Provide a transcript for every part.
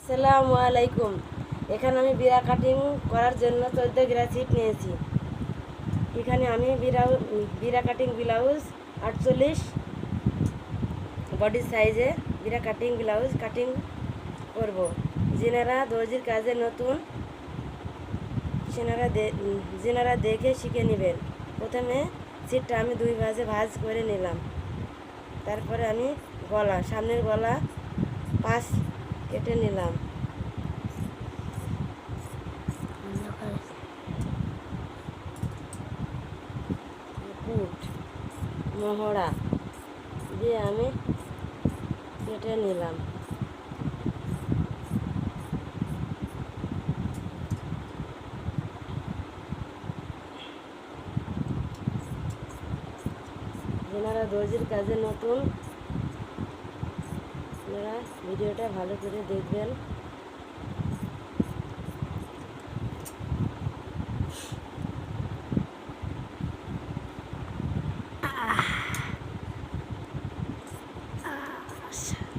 আসসালামু আলাইকুম। এখানে আমি বিড়া কাটিং করার জন্য 14 গ্রা ছিট নিয়েছি। এখানে আমি বিড়া কাটিং ব্লাউজ 48 বডি সাইজে বিড়া কাটিং ব্লাউজ কাটিং করব। যেনারা দর্জির কাজে নতুন যেনারা দেখে শিখে নেবেন। প্রথমে ছিটটা আমি 2 ভাঁজে ভাঁজ করে নিলাম। তারপরে আমি সামনের গলা 5 কেটে নিলাম। মহড়া দিয়ে আমি কেটে নিলাম। যারা দর্জির কাজে নতুন আপনারা ভিডিওটা ভালো করে দেখবেন।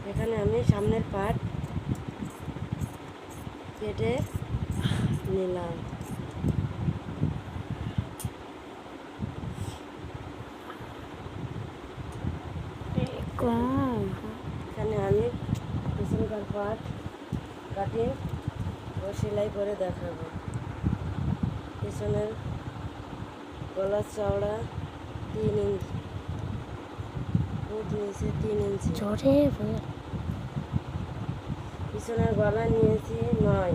এখানে আমি সামনের পাট কেটে নিলাম। এখানে আমি পিছনকার পাট কাটিং ও সেলাই করে দেখাবো। পিছনের গলার চওড়া 3 ইঞ্চি, নিয়েছি 3 ইঞ্চি। পিছনের গলা নিয়েছি 9।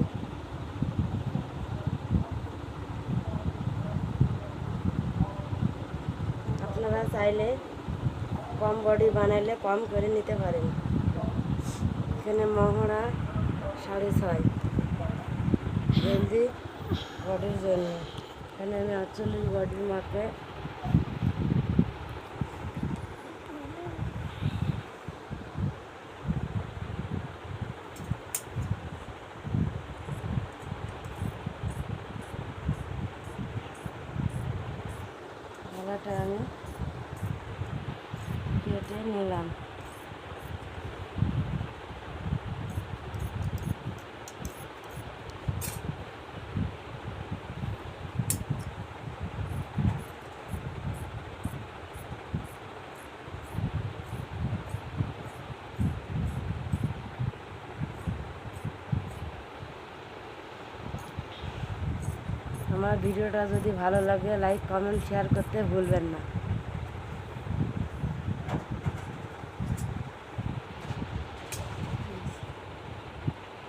আপনারা চাইলে কম বডি বানাইলে কম করে নিতে পারেন। এখানে মহড়া 6.5 জলদি বডির জন্য। এখানে আমি 48 বডির মাপে গলাটা আমি কেটে নিলাম। আমার ভিডিওটা যদি ভালো লাগে লাইক কমেন্ট শেয়ার করতে ভুলবেন না।